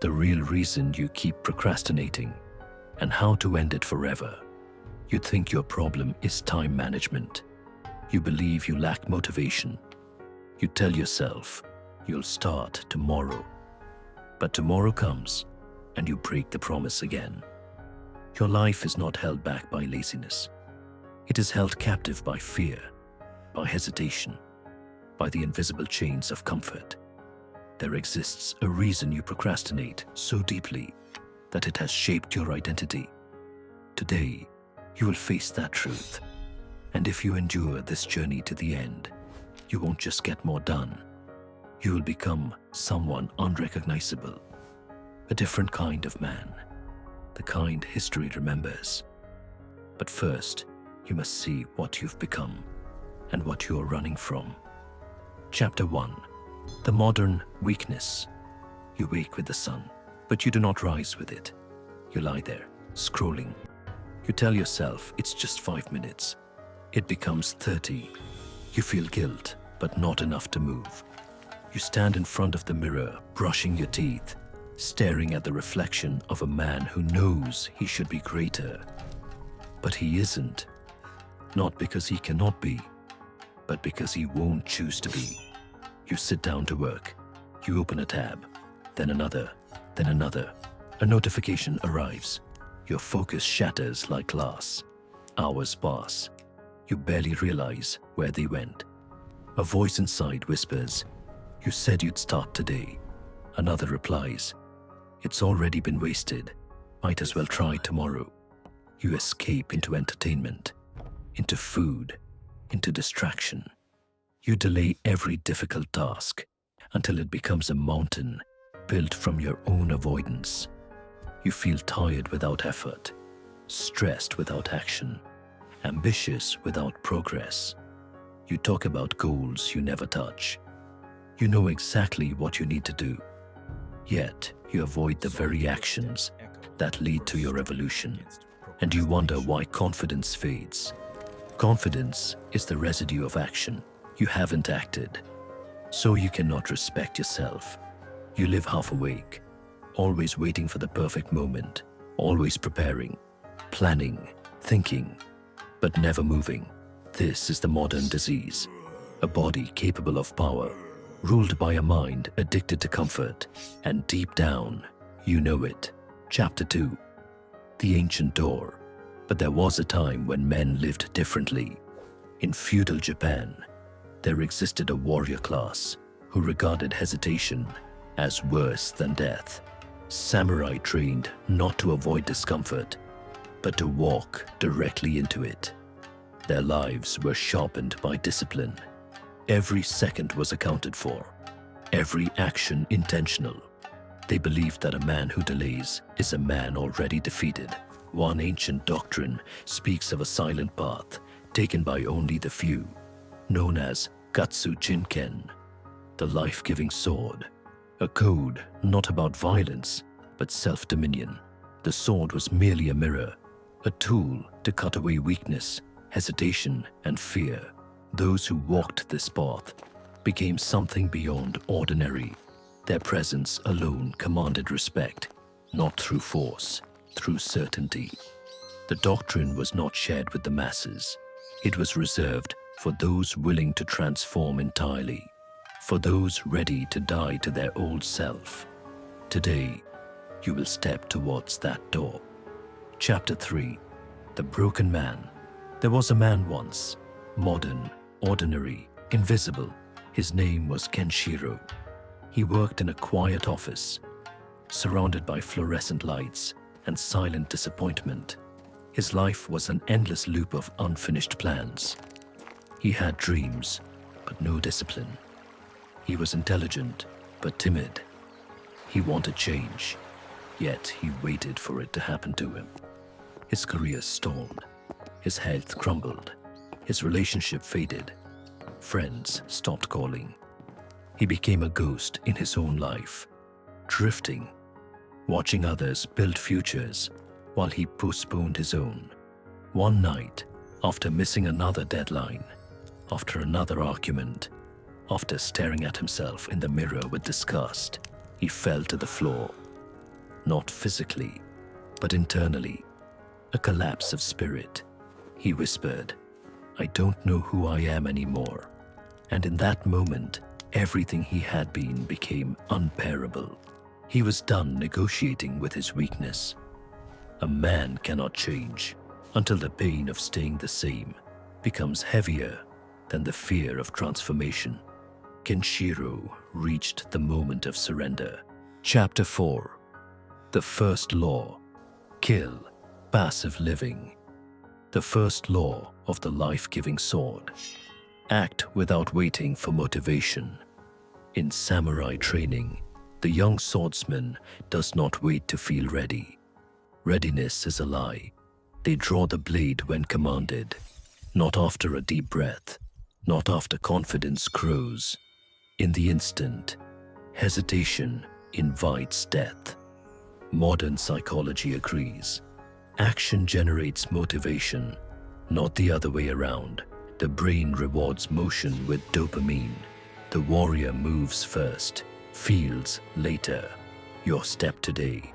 the real reason you keep procrastinating, and how to end it forever. You think your problem is time management. You believe you lack motivation. You tell yourself you'll start tomorrow. But tomorrow comes and you break the promise again. Your life is not held back by laziness. It is held captive by fear, by hesitation, by the invisible chains of comfort. There exists a reason you procrastinate so deeply that it has shaped your identity. Today, you will face that truth. And if you endure this journey to the end, you won't just get more done. You will become someone unrecognizable, a different kind of man, the kind history remembers. But first, you must see what you've become and what you're running from. Chapter 1. The modern weakness. You wake with the sun, but you do not rise with it. You lie there, scrolling. You tell yourself it's just 5 minutes. It becomes 30. You feel guilt, but not enough to move. You stand in front of the mirror, brushing your teeth, staring at the reflection of a man who knows he should be greater. But he isn't. Not because he cannot be, but because he won't choose to be. You sit down to work. You open a tab, then another, then another. A notification arrives. Your focus shatters like glass. Hours pass. You barely realize where they went. A voice inside whispers, "You said you'd start today." Another replies, "It's already been wasted. Might as well try tomorrow." You escape into entertainment, into food, into distraction. You delay every difficult task until it becomes a mountain built from your own avoidance. You feel tired without effort, stressed without action, ambitious without progress. You talk about goals you never touch. You know exactly what you need to do, yet you avoid the very actions that lead to your evolution, and you wonder why confidence fades. Confidence is the residue of action. You haven't acted, so you cannot respect yourself. You live half awake, always waiting for the perfect moment, always preparing, planning, thinking, but never moving. This is the modern disease, a body capable of power, ruled by a mind addicted to comfort, and deep down, you know it. Chapter 2. The ancient door. But there was a time when men lived differently. In feudal Japan, there existed a warrior class who regarded hesitation as worse than death. Samurai trained not to avoid discomfort, but to walk directly into it. Their lives were sharpened by discipline. Every second was accounted for, every action intentional. They believed that a man who delays is a man already defeated. One ancient doctrine speaks of a silent path taken by only the few, known as Gatsu Jinken, the life-giving sword. A code not about violence, but self-dominion. The sword was merely a mirror, a tool to cut away weakness, hesitation, and fear. Those who walked this path became something beyond ordinary. Their presence alone commanded respect, not through force, through certainty. The doctrine was not shared with the masses. It was reserved for those willing to transform entirely, for those ready to die to their old self. Today, you will step towards that door. Chapter 3. The Broken Man. There was a man once, modern, ordinary, invisible. His name was Kenshiro. He worked in a quiet office, surrounded by fluorescent lights and silent disappointment. His life was an endless loop of unfinished plans. He had dreams, but no discipline. He was intelligent, but timid. He wanted change, yet he waited for it to happen to him. His career stalled. His health crumbled. His relationship faded. Friends stopped calling. He became a ghost in his own life, drifting, watching others build futures while he postponed his own. One night, after missing another deadline, after another argument, after staring at himself in the mirror with disgust, he fell to the floor. not physically, but internally, a collapse of spirit. He whispered, "I don't know who I am anymore." And in that moment, everything he had been became unbearable. He was done negotiating with his weakness. A man cannot change until the pain of staying the same becomes heavier than the fear of transformation. Kenshiro reached the moment of surrender. Chapter 4. The first law. Kill. Passive living. The first law of the life-giving sword. Act without waiting for motivation. In samurai training, the young swordsman does not wait to feel ready. Readiness is a lie. They draw the blade when commanded, not after a deep breath, not after confidence grows. In the instant, hesitation invites death. Modern psychology agrees. Action generates motivation, not the other way around. The brain rewards motion with dopamine. The warrior moves first, feels later. Your step today.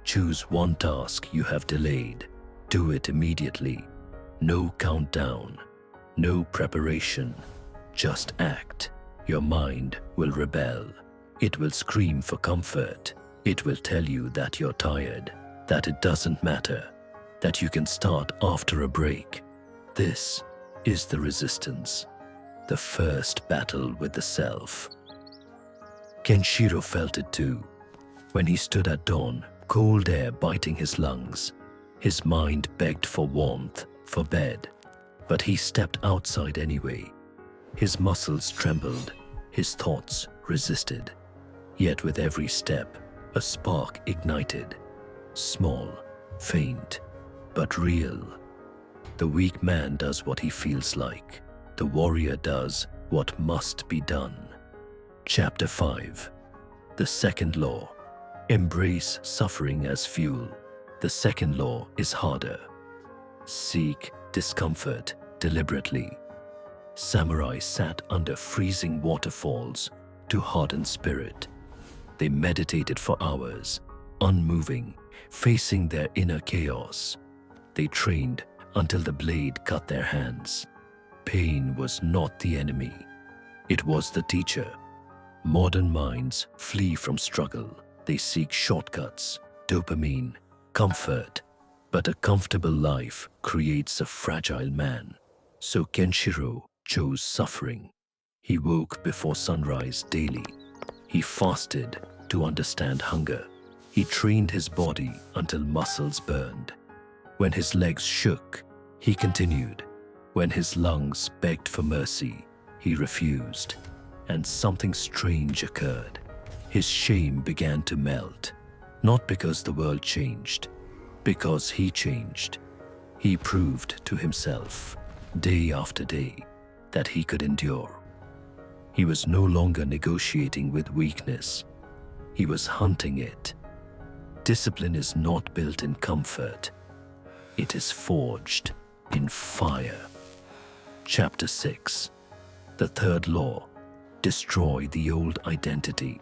Choose one task you have delayed. Do it immediately. No countdown, no preparation. Just act. Your mind will rebel. It will scream for comfort. It will tell you that you're tired, that it doesn't matter, that you can start after a break. This is the resistance, the first battle with the self. Kenshiro felt it too. When he stood at dawn, cold air biting his lungs, his mind begged for warmth, for bed. But he stepped outside anyway. His muscles trembled, his thoughts resisted. Yet with every step, a spark ignited. Small, faint, but real. The weak man does what he feels like. The warrior does what must be done. Chapter 5. The second law. Embrace suffering as fuel. The second law is harder. Seek discomfort deliberately. Samurai sat under freezing waterfalls to harden spirit. They meditated for hours, unmoving, facing their inner chaos. They trained until the blade cut their hands. Pain was not the enemy. It was the teacher. Modern minds flee from struggle. They seek shortcuts, dopamine, comfort. But a comfortable life creates a fragile man. So Kenshiro chose suffering. He woke before sunrise daily. He fasted to understand hunger. He trained his body until muscles burned. When his legs shook, he continued. When his lungs begged for mercy, he refused. And something strange occurred. His shame began to melt, not because the world changed, because he changed. He proved to himself, day after day, that he could endure. He was no longer negotiating with weakness. He was hunting it. Discipline is not built in comfort. It is forged in fire. Chapter 6. The third law. Destroy the old identity.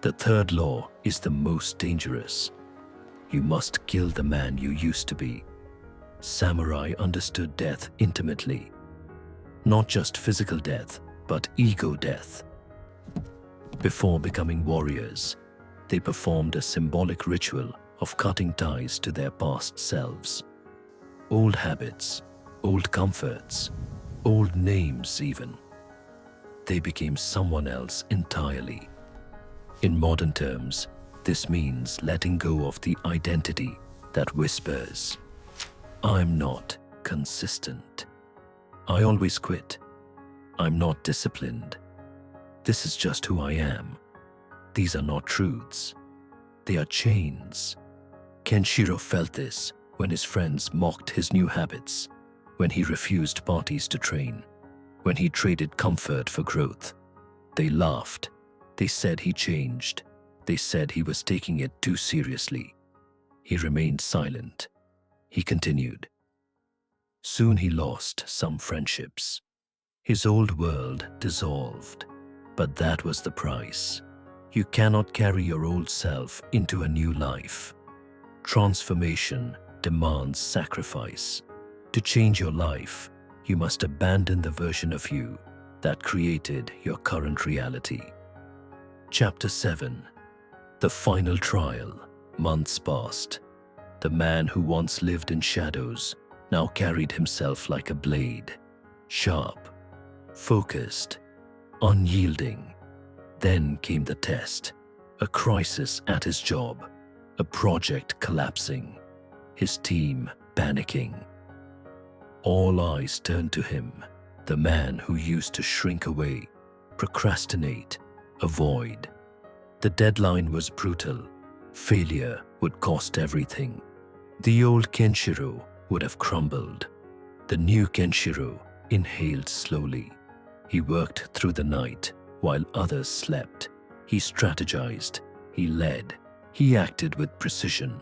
The third law is the most dangerous. You must kill the man you used to be. Samurai understood death intimately. Not just physical death, but ego death. Before becoming warriors, they performed a symbolic ritual of cutting ties to their past selves. Old habits, old comforts, old names even. They became someone else entirely. In modern terms, this means letting go of the identity that whispers, "I'm not consistent. I always quit. I'm not disciplined. This is just who I am." These are not truths. They are chains. Kenshiro felt this when his friends mocked his new habits, when he refused parties to train, when he traded comfort for growth. They laughed. They said he changed. They said he was taking it too seriously. He remained silent. He continued. Soon he lost some friendships. His old world dissolved. But that was the price. You cannot carry your old self into a new life. Transformation demands sacrifice. To change your life, you must abandon the version of you that created your current reality. Chapter 7. The Final Trial. Months passed. The man who once lived in shadows now carried himself like a blade, sharp, focused, unyielding. Then came the test, a crisis at his job, a project collapsing, his team panicking. All eyes turned to him, the man who used to shrink away, procrastinate, avoid. The deadline was brutal. Failure would cost everything. The old Kenshiro would have crumbled. The new Kenshiro inhaled slowly. He worked through the night while others slept. He strategized, he led, he acted with precision.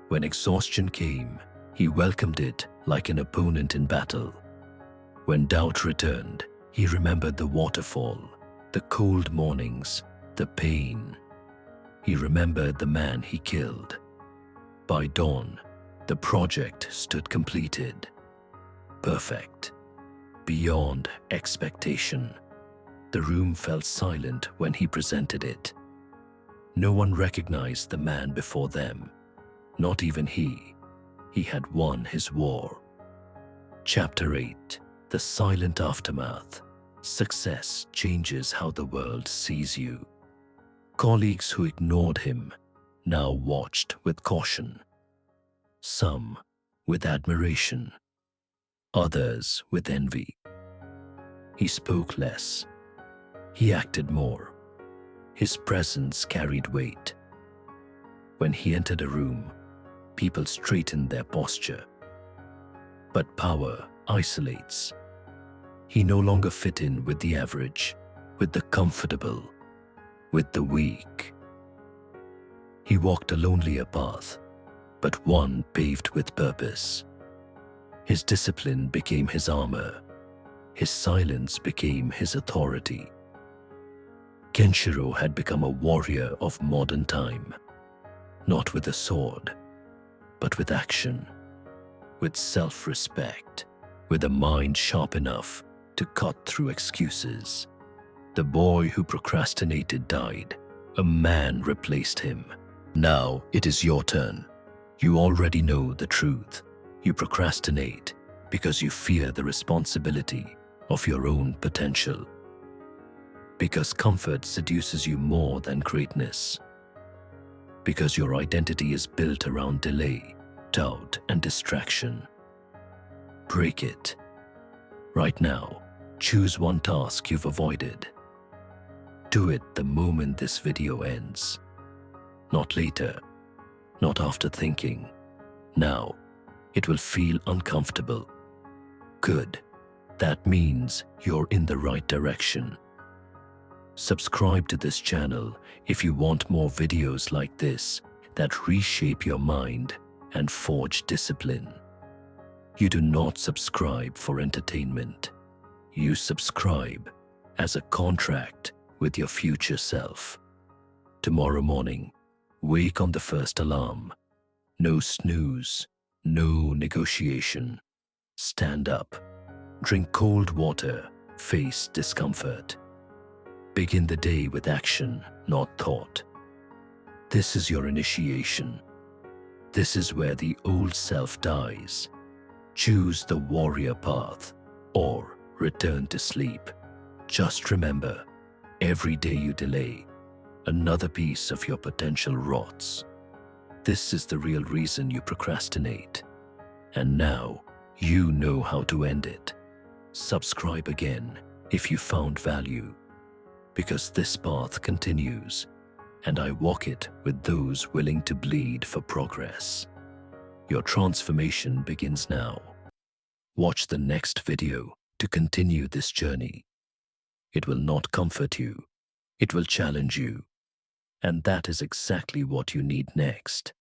When exhaustion came, he welcomed it like an opponent in battle. When doubt returned, he remembered the waterfall, the cold mornings, the pain. He remembered the man he killed. By dawn, the project stood completed. Perfect. Beyond expectation. The room fell silent when he presented it. No one recognized the man before them. Not even he. He had won his war. Chapter 8. The Silent Aftermath. Success changes how the world sees you. Colleagues who ignored him now watched with caution. Some with admiration, others with envy. He spoke less. He acted more. His presence carried weight. When he entered a room, people straightened their posture. But power isolates. He no longer fit in with the average, with the comfortable, with the weak. He walked a lonelier path, but one paved with purpose. His discipline became his armor. His silence became his authority. Kenshiro had become a warrior of modern time, not with a sword, but with action, with self-respect, with a mind sharp enough to cut through excuses. The boy who procrastinated died. A man replaced him. Now it is your turn. You already know the truth. You procrastinate because you fear the responsibility of your own potential. Because comfort seduces you more than greatness. Because your identity is built around delay, doubt, and distraction. Break it. Right now, choose one task you've avoided. Do it the moment this video ends. Not later, not after thinking. Now, it will feel uncomfortable. Good. That means you're in the right direction. Subscribe to this channel if you want more videos like this that reshape your mind and forge discipline. You do not subscribe for entertainment. You subscribe as a contract with your future self. Tomorrow morning, wake on the first alarm. No snooze, no negotiation. Stand up, drink cold water, face discomfort. Begin the day with action, not thought. This is your initiation. This is where the old self dies. Choose the warrior path or return to sleep. Just remember, every day you delay, another piece of your potential rots. This is the real reason you procrastinate. And now, you know how to end it. Subscribe again if you found value. Because this path continues, and I walk it with those willing to bleed for progress. Your transformation begins now. Watch the next video to continue this journey. It will not comfort you. It will challenge you. And that is exactly what you need next.